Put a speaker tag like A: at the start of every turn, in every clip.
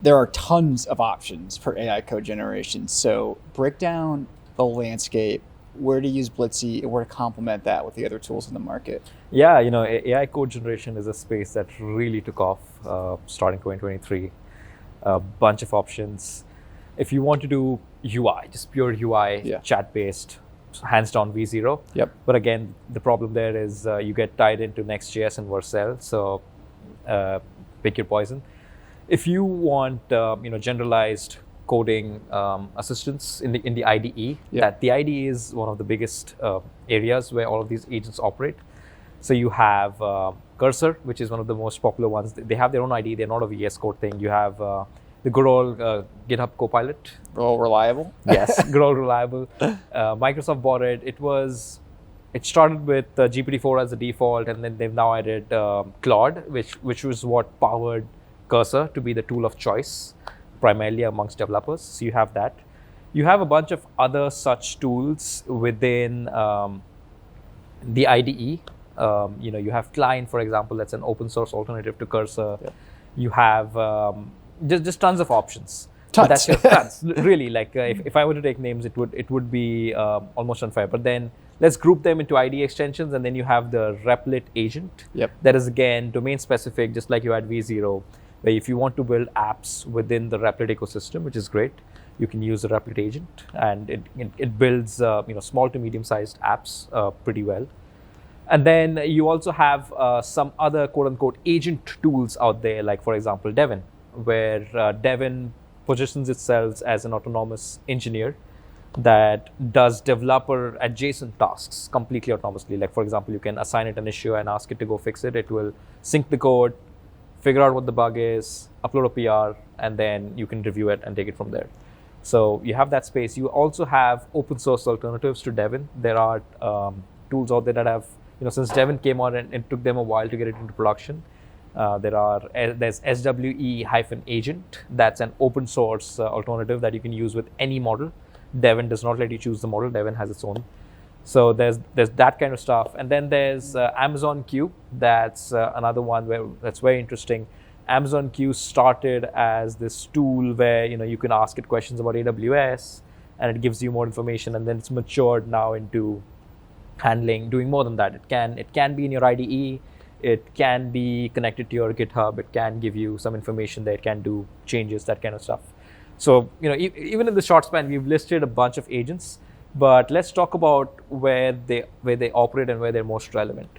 A: there are tons of options for AI code generation. So break down the landscape, where to use Blitzy, and where to complement that with the other tools in the market.
B: Yeah, AI code generation is a space that really took off starting 2023. A bunch of options. If you want to do UI, just pure UI, chat-based, hands down V0.
A: Yep.
B: But again, the problem there is you get tied into Next.js and Vercel, so pick your poison. If you want, generalized coding assistance in the IDE, that the IDE is one of the biggest areas where all of these agents operate. So you have Cursor, which is one of the most popular ones. They have their own IDE. They're not a VS Code thing. You have the good old GitHub Copilot.
A: All reliable.
B: Yes, good old reliable. Microsoft bought it. It started with GPT-4 as the default, and then they've now added Claude, which was what powered Cursor to be the tool of choice, primarily amongst developers. So you have that. You have a bunch of other such tools within the IDE. You have Client, for example, that's an open source alternative to Cursor.
A: Yep.
B: You have just tons of options.
A: Tons.
B: Tons. Really, like if I were to take names, it would be almost unfair. But then let's group them into IDE extensions, and then you have the Replit agent.
A: Yep.
B: That is again domain specific, just like you had V0, where if you want to build apps within the Replit ecosystem, which is great, you can use the Replit agent, and it builds small to medium sized apps pretty well. And then you also have some other quote-unquote agent tools out there, like, for example, Devin, where Devin positions itself as an autonomous engineer that does developer adjacent tasks completely autonomously. Like, for example, you can assign it an issue and ask it to go fix it. It will sync the code, figure out what the bug is, upload a PR, and then you can review it and take it from there. So you have that space. You also have open source alternatives to Devin. There are tools out there that have, since Devin came out and it took them a while to get it into production, there's SWE-agent. That's an open source alternative that you can use with any model. Devin does not let you choose the model. Devin has its own. So there's that kind of stuff. And then there's Amazon Q. That's another one that's very interesting. Amazon Q started as this tool where you can ask it questions about AWS, and it gives you more information. And then it's matured now into doing more than that. It can be in your IDE. It can be connected to your GitHub. It can give you some information there. It can do changes, that kind of stuff. So even in the short span, we've listed a bunch of agents, but let's talk about where they operate and where they're most relevant.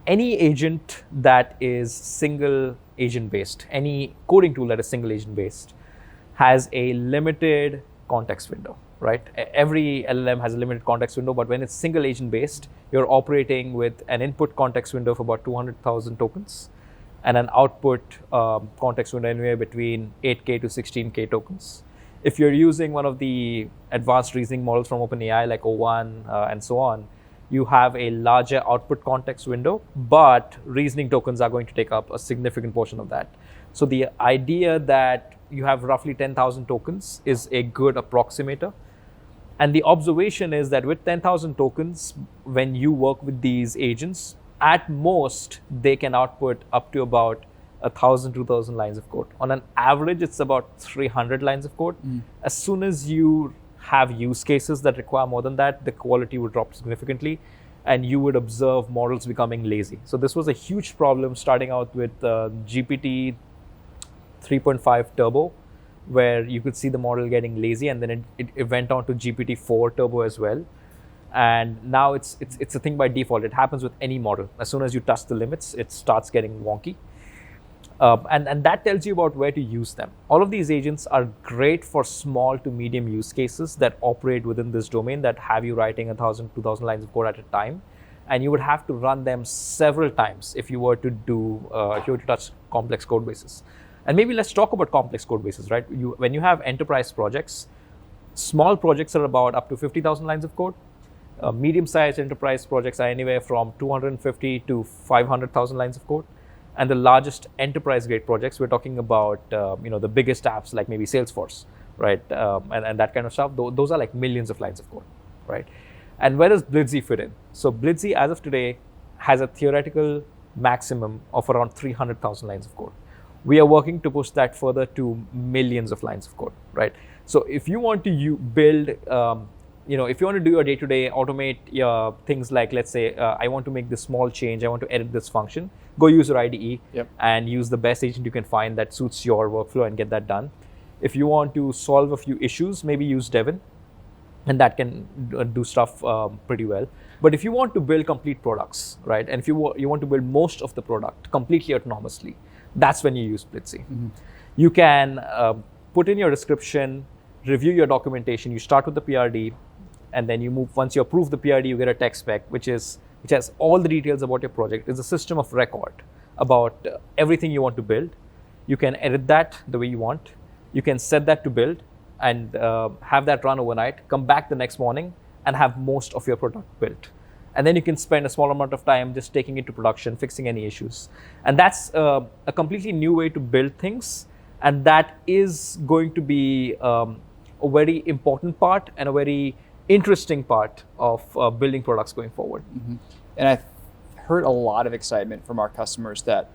B: Any agent that is single agent based, any coding tool that is single agent based, has a limited context window, right? Every LLM has a limited context window, but when it's single agent based, you're operating with an input context window of about 200,000 tokens and an output context window anywhere between 8K to 16K tokens. If you're using one of the advanced reasoning models from OpenAI like O1 and so on, you have a larger output context window, but reasoning tokens are going to take up a significant portion of that. So the idea that you have roughly 10,000 tokens is a good approximator. And the observation is that with 10,000 tokens, when you work with these agents, at most, they can output up to about 1,000, 2,000 lines of code. On an average, it's about 300 lines of code. As soon as you have use cases that require more than that, the quality would drop significantly, and you would observe models becoming lazy. So this was a huge problem starting out with GPT 3.5 Turbo, where you could see the model getting lazy, and then it went on to GPT-4 Turbo as well. And now it's a thing by default. It happens with any model. As soon as you touch the limits, it starts getting wonky. And that tells you about where to use them. All of these agents are great for small to medium use cases that operate within this domain that have you writing 1,000, 2,000 lines of code at a time. And you would have to run them several times if you were to touch complex code bases. And maybe let's talk about complex code bases, right? When you have enterprise projects, small projects are about up to 50,000 lines of code. Medium-sized enterprise projects are anywhere from 250 to 500,000 lines of code. And the largest enterprise-grade projects, we're talking about the biggest apps like maybe Salesforce, right? And that kind of stuff. Those are like millions of lines of code, right? And where does Blitzy fit in? So Blitzy, as of today, has a theoretical maximum of around 300,000 lines of code. We are working to push that further to millions of lines of code, right? So if you want to build, if you want to do your day-to-day, automate your things like, let's say, I want to make this small change, I want to edit this function, go use your IDE and use the best agent you can find that suits your workflow and get that done. If you want to solve a few issues, maybe use Devin, and that can do stuff pretty well. But if you want to build complete products, right, and if you want to build most of the product completely autonomously, that's when you use Blitzy. You can put in your description, review your documentation. You start with the PRD, and then you move. Once you approve the PRD, you get a tech spec, which has all the details about your project. It's a system of record about everything you want to build. You can edit that the way you want. You can set that to build and have that run overnight, come back the next morning and have most of your product built. And then you can spend a small amount of time just taking it to production, fixing any issues. And that's a completely new way to build things. And that is going to be a very important part and a very interesting part of building products going forward.
A: And I've heard a lot of excitement from our customers that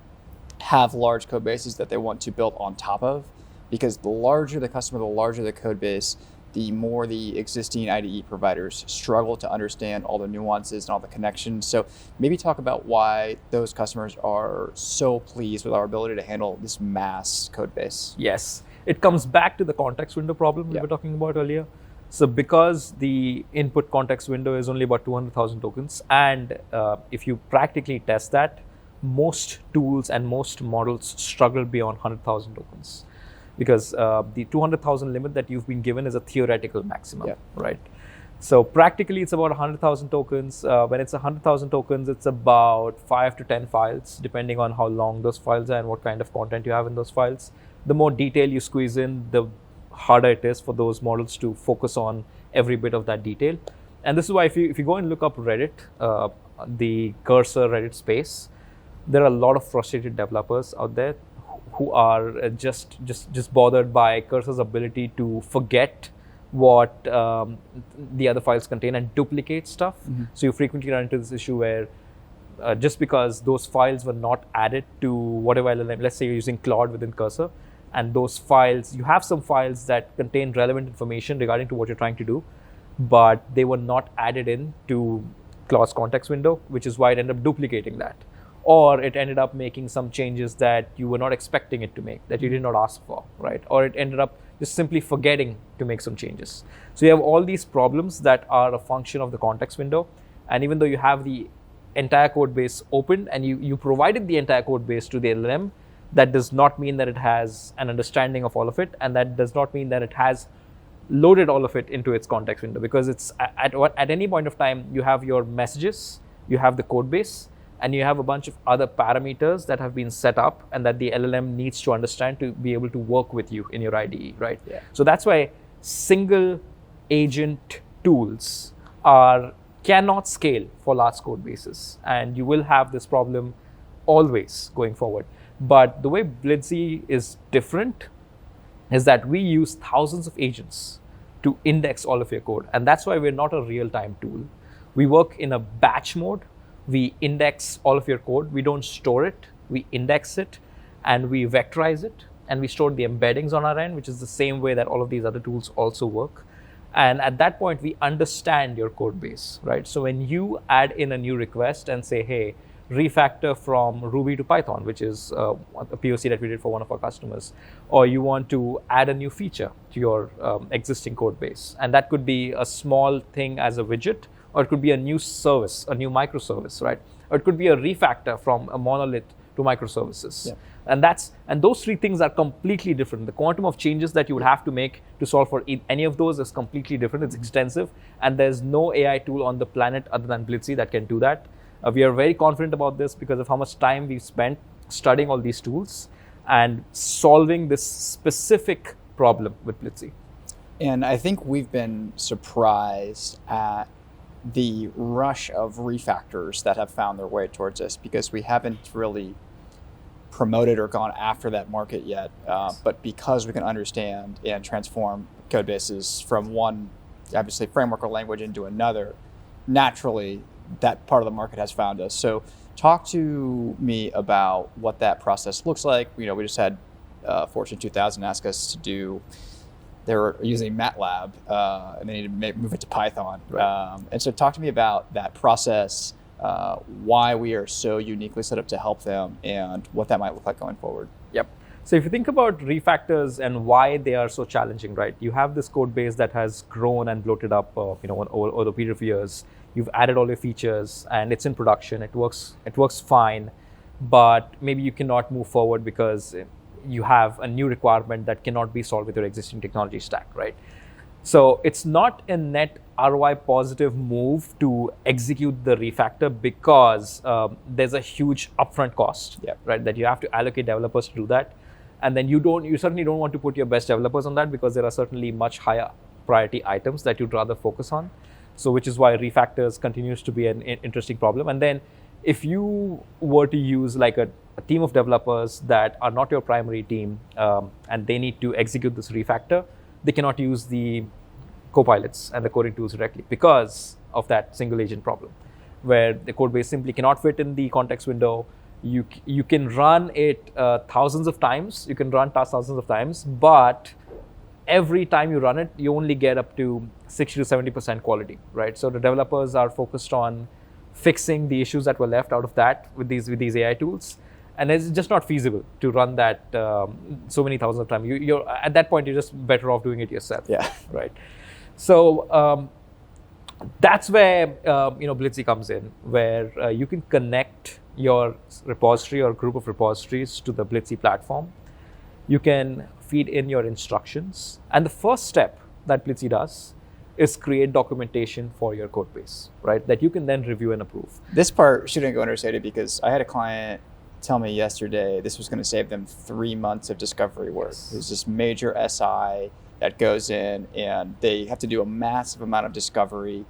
A: have large code bases that they want to build on top of, because the larger the customer, the larger the code base, the more the existing IDE providers struggle to understand all the nuances and all the connections. So maybe talk about why those customers are so pleased with our ability to handle this mass code base.
B: Yes, it comes back to the context window problem we were talking about earlier. So because the input context window is only about 200,000 tokens, and if you practically test that, most tools and most models struggle beyond 100,000 tokens. Because the 200,000 limit that you've been given is a theoretical maximum, right? So practically it's about 100,000 tokens. When it's 100,000 tokens, it's about 5 to 10 files, depending on how long those files are and what kind of content you have in those files. The more detail you squeeze in, the harder it is for those models to focus on every bit of that detail. And this is why if you go and look up Reddit, the cursor Reddit space, there are a lot of frustrated developers out there who are just bothered by Cursor's ability to forget what the other files contain and duplicate stuff. So you frequently run into this issue where just because those files were not added to whatever LLM, let's say you're using Claude within Cursor, and those files, you have some files that contain relevant information regarding to what you're trying to do, but they were not added in to Claude's context window, which is why it ended up duplicating that. Or it ended up making some changes that you were not expecting it to make, that you did not ask for, right? Or it ended up just simply forgetting to make some changes. So you have all these problems that are a function of the context window. And even though you have the entire code base open and you provided the entire code base to the LLM, that does not mean that it has an understanding of all of it. And that does not mean that it has loaded all of it into its context window, because it's at any point of time, you have your messages, you have the code base, and you have a bunch of other parameters that have been set up and that the LLM needs to understand to be able to work with you in your IDE, right? So that's why single agent tools cannot scale for large code bases. And you will have this problem always going forward. But the way Blitzy is different is that we use thousands of agents to index all of your code. And that's why we're not a real-time tool. We work in a batch mode. We index all of your code. We don't store it. We index it and we vectorize it, and we store the embeddings on our end, which is the same way that all of these other tools also work. And at that point, we understand your code base, right? So when you add in a new request and say, hey, refactor from Ruby to Python, which is a POC that we did for one of our customers, or you want to add a new feature to your existing code base, and that could be a small thing as a widget, or it could be a new service, a new microservice, right? Or it could be a refactor from a monolith to microservices. And those three things are completely different. The quantum of changes that you would have to make to solve for any of those is completely different. It's extensive, and there's no AI tool on the planet other than Blitzy that can do that. We are very confident about this because of how much time we've spent studying all these tools and solving this specific problem with Blitzy.
A: And I think we've been surprised at the rush of refactors that have found their way towards us, because we haven't really promoted or gone after that market yet. But because we can understand and transform code bases from one, obviously, framework or language into another, naturally, that part of the market has found us. So Talk to me about what that process looks like. We just had Fortune 2000 ask us to do. They were using MATLAB, and they needed to move it to Python.
B: Right.
A: And so talk to me about that process, why we are so uniquely set up to help them, and what that might look like going forward.
B: Yep. So if you think about refactors and why they are so challenging, right? You have this code base that has grown and bloated up, over the period of years. You've added all your features, and it's in production. It works fine, but maybe you cannot move forward because you have a new requirement that cannot be solved with your existing technology stack, right? So it's not a net ROI positive move to execute the refactor because there's a huge upfront cost, right? That you have to allocate developers to do that, and then you certainly don't want to put your best developers on that because there are certainly much higher priority items that you'd rather focus on. So which is why refactors continues to be an interesting problem. And then if you were to use like a team of developers that are not your primary team, and they need to execute this refactor, they cannot use the copilots and the coding tools directly because of that single agent problem, where the code base simply cannot fit in the context window. You can run it thousands of times. You can run tasks thousands of times, but every time you run it, you only get up to 60 to 70% quality, right? So the developers are focused on fixing the issues that were left out of that with these AI tools, and it's just not feasible to run that so many thousands of times. You're at that point, you're just better off doing it yourself.
A: Yeah.
B: Right. So that's where Blitzy comes in, where you can connect your repository or group of repositories to the Blitzy platform. You can feed in your instructions, and the first step that Blitzy does is create documentation for your code base, right? That you can then review and approve.
A: This part shouldn't go understated because I had a client tell me yesterday this was going to save them 3 months of discovery work.
B: Yes.
A: There's this major SI that goes in and they have to do a massive amount of discovery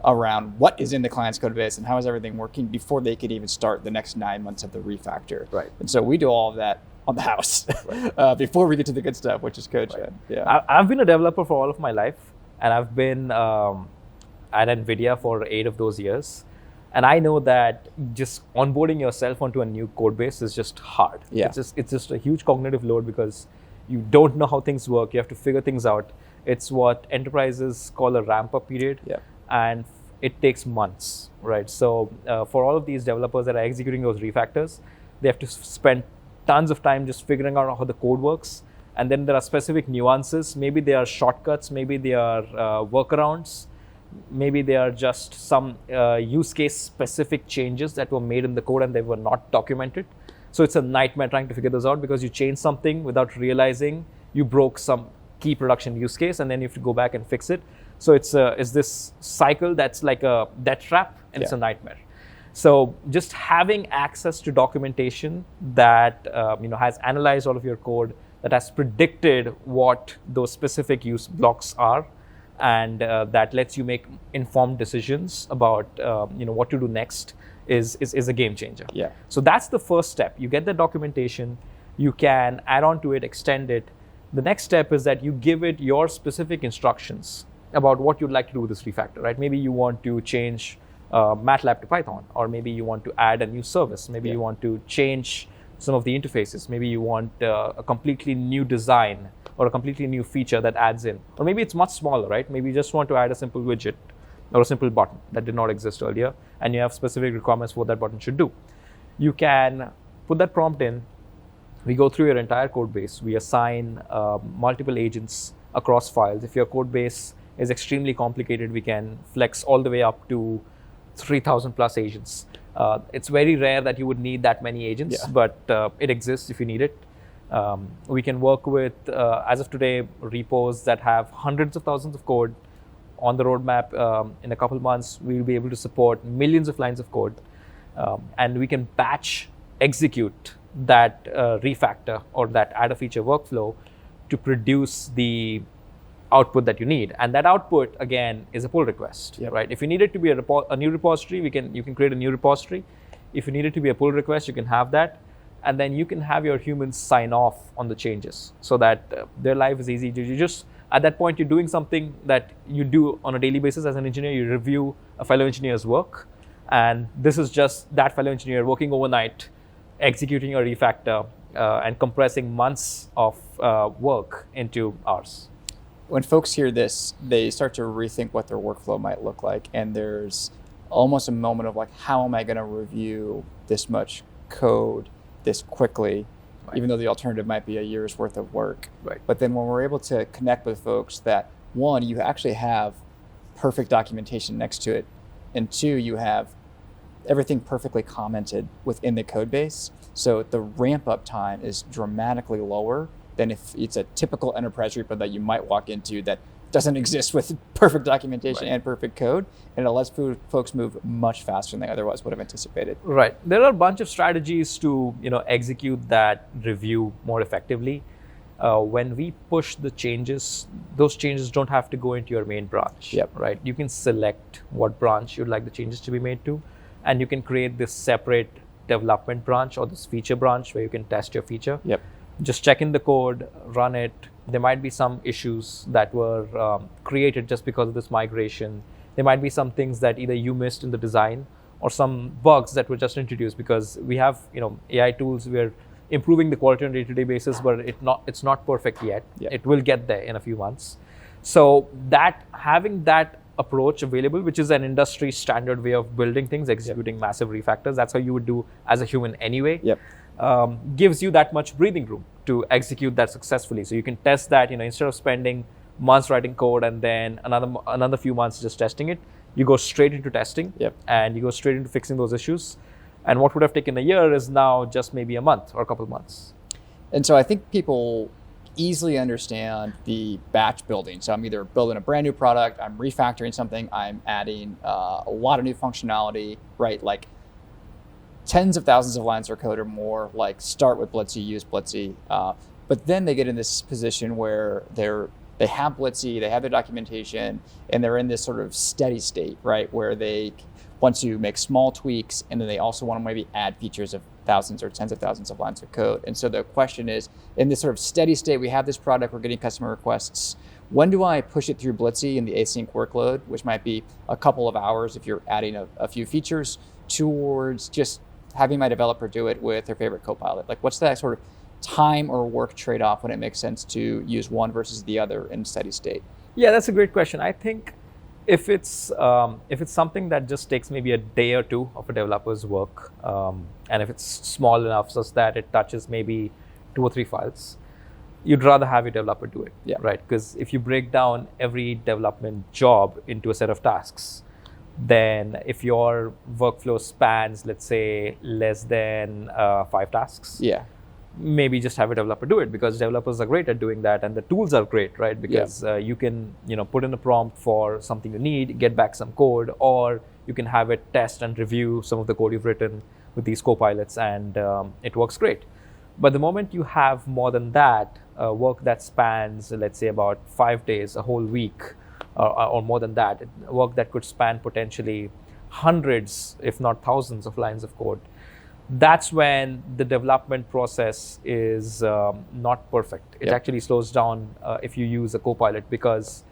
A: around what is in the client's code base and how is everything working before they could even start the next 9 months of the refactor.
B: Right.
A: And so we do all of that on the house
B: right.
A: Before we get to the good stuff, which is code gen.
B: Right.
A: Yeah.
B: I've been a developer for all of my life, and I've been at NVIDIA for 8 of those years. And I know that just onboarding yourself onto a new code base is just hard.
A: Yeah.
B: It's just a huge cognitive load because you don't know how things work. You have to figure things out. It's what enterprises call a ramp-up period.
A: Yeah.
B: And it takes months, right? So for all of these developers that are executing those refactors, they have to spend tons of time just figuring out how the code works. And then there are specific nuances. Maybe they are shortcuts. Maybe they are workarounds. Maybe they are just some use case specific changes that were made in the code and they were not documented. So it's a nightmare trying to figure those out because you changed something without realizing you broke some key production use case, and then you have to go back and fix it. So it's this cycle that's like a death trap, and It's a nightmare. So just having access to documentation that has analyzed all of your code, that has predicted what those specific use blocks are, and that lets you make informed decisions about what to do next is a game changer.
A: Yeah.
B: So that's the first step. You get the documentation, you can add on to it, extend it. The next step is that you give it your specific instructions about what you'd like to do with this refactor, right? Maybe you want to change MATLAB to Python, or maybe you want to add a new service. Maybe you want to change some of the interfaces. Maybe you want a completely new design or a completely new feature that adds in. Or maybe it's much smaller, right? Maybe you just want to add a simple widget or a simple button that did not exist earlier, and you have specific requirements for what that button should do. You can put that prompt in. We go through your entire code base. We assign multiple agents across files. If your code base is extremely complicated, we can flex all the way up to 3,000 plus agents. It's very rare that you would need that many agents, but it exists if you need it. We can work with, as of today, repos that have hundreds of thousands of code on the roadmap. In a couple of months, we'll be able to support millions of lines of code. And we can batch execute that refactor or that add a feature workflow to produce the output that you need. And that output, again, is a pull request, right? If you need it to be a new repository, you can create a new repository. If you need it to be a pull request, you can have that. And then you can have your humans sign off on the changes so that their life is easy. You just, at that point, you're doing something that you do on a daily basis as an engineer. You review a fellow engineer's work, And this is just that fellow engineer working overnight, executing a refactor and compressing months of work into hours.
A: When folks hear this, they start to rethink what their workflow might look like. And there's almost a moment of like, how am I going to review this much code this quickly,
B: Right.
A: even though the alternative might be a year's worth of work.
B: Right.
A: But then when we're able to connect with folks that, one, you actually have perfect documentation next to it, and two, you have everything perfectly commented within the code base. So the ramp up time is dramatically lower than if it's a typical enterprise repo that you might walk into that doesn't exist with perfect documentation
B: Right.
A: and perfect code. And it lets folks move much faster than they otherwise would have anticipated.
B: Right. There are a bunch of strategies to execute that review more effectively. When we push the changes, those changes don't have to go into your main branch.
A: Yep.
B: Right. You can select what branch you'd like the changes to be made to, and you can create this separate development branch or this feature branch where you can test your feature.
A: Yep.
B: Just check in the code, run it. There might be some issues that were created just because of this migration. There might be some things that either you missed in the design or some bugs that were just introduced, because we have AI tools. We're improving the quality on a day-to-day basis, but it's not perfect yet.
A: Yeah.
B: It will get there in a few months. So that having that approach available, which is an industry standard way of building things, executing massive refactors, that's how you would do as a human anyway.
A: Yep.
B: Gives you that much breathing room to execute that successfully. So you can test that, instead of spending months writing code and then another few months just testing it, you go straight into testing.
A: Yep.
B: And you go straight into fixing those issues. And what would have taken a year is now just maybe a month or a couple of months.
A: And so I think people easily understand the batch building. So I'm either building a brand new product, I'm refactoring something, I'm adding a lot of new functionality, right? Like tens of thousands of lines of code or more, like start with Blitzy, use Blitzy. But then they get in this position where they have Blitzy, they have their documentation, and they're in this sort of steady state, right? Where they want to make small tweaks, and then they also want to maybe add features of thousands or tens of thousands of lines of code. And so the question is, in this sort of steady state, we have this product, we're getting customer requests. When do I push it through Blitzy in the async workload, which might be a couple of hours if you're adding a few features, towards just having my developer do it with their favorite copilot? Like, what's that sort of time or work trade-off when it makes sense to use one versus the other in steady state?
B: Yeah, that's a great question. I think if it's something that just takes maybe a day or two of a developer's work, and if it's small enough such that it touches maybe 2 or 3 files, you'd rather have your developer do it,
A: Yeah.
B: right? Because if you break down every development job into a set of tasks, then if your workflow spans, let's say, less than 5 tasks,
A: Yeah.
B: maybe just have a developer do it, because developers are great at doing that, and the tools are great, right? Because you can put in a prompt for something you need, get back some code, or you can have it test and review some of the code you've written with these copilots, and it works great. But the moment you have more than that, work that spans, let's say, about 5 days, a whole week, or more than that, work that could span potentially hundreds, if not thousands of lines of code, that's when the development process is not perfect. It
A: Yep.
B: actually slows down if you use a copilot, because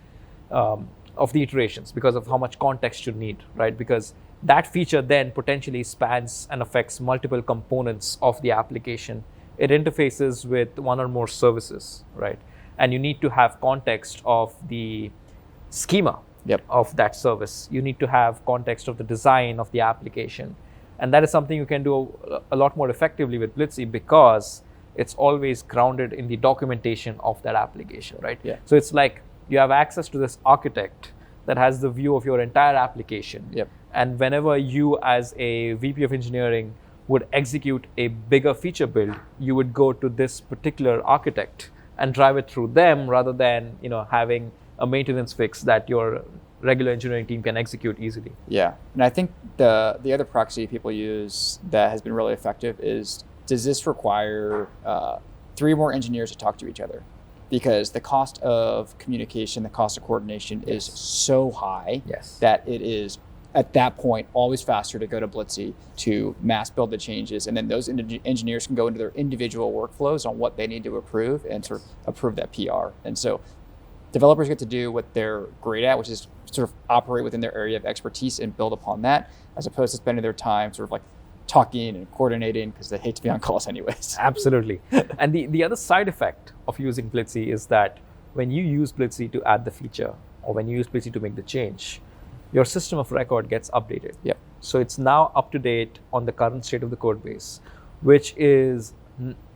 B: of the iterations, because of how much context you need, right? Because that feature then potentially spans and affects multiple components of the application. It interfaces with one or more services, right? And you need to have context of the schema
A: Yep.
B: of that service. You need to have context of the design of the application. And that is something you can do a lot more effectively with Blitzy, because it's always grounded in the documentation of that application, right?
A: Yeah.
B: So it's like you have access to this architect that has the view of your entire application.
A: Yep.
B: And whenever you, as a VP of engineering, would execute a bigger feature build, you would go to this particular architect and drive it through them, rather than having a maintenance fix that your regular engineering team can execute easily.
A: Yeah, and I think the other proxy people use that has been really effective is, does this require 3 more engineers to talk to each other? Because the cost of communication, the cost of coordination is so high
B: Yes.
A: that it is, at that point, always faster to go to Blitzy to mass build the changes, and then those engineers can go into their individual workflows on what they need to approve and sort of approve that PR. And so developers get to do what they're great at, which is sort of operate within their area of expertise and build upon that, as opposed to spending their time sort of like talking and coordinating because they hate to be on calls anyways.
B: Absolutely. And the other side effect of using Blitzy is that when you use Blitzy to add the feature or when you use Blitzy to make the change, your system of record gets updated.
A: Yep.
B: So it's now up to date on the current state of the code base, which is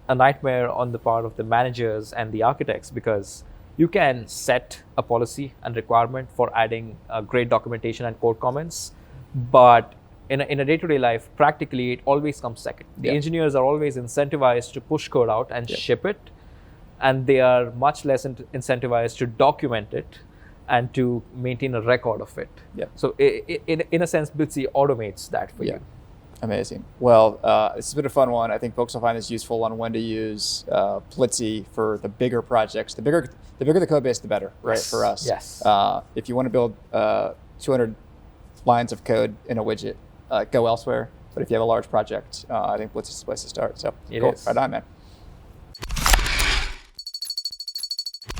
B: a nightmare on the part of the managers and the architects, because you can set a policy and requirement for adding great documentation and code comments, but in a day-to-day life, practically it always comes second. The engineers are always incentivized to push code out and ship it, and they are much less incentivized to document it and to maintain a record of it. So in a sense, Blitzy automates that for you.
A: Amazing. Well, this has been a fun one. I think folks will find this useful on when to use Blitzy for the bigger projects. The bigger the code base, the better, right, for us.
B: Yes.
A: If you want to build 200 lines of code in a widget, go elsewhere. But if you have a large project, I think Blitzy's the place to start. So
B: It
A: cool.
B: is.
A: Right on, man.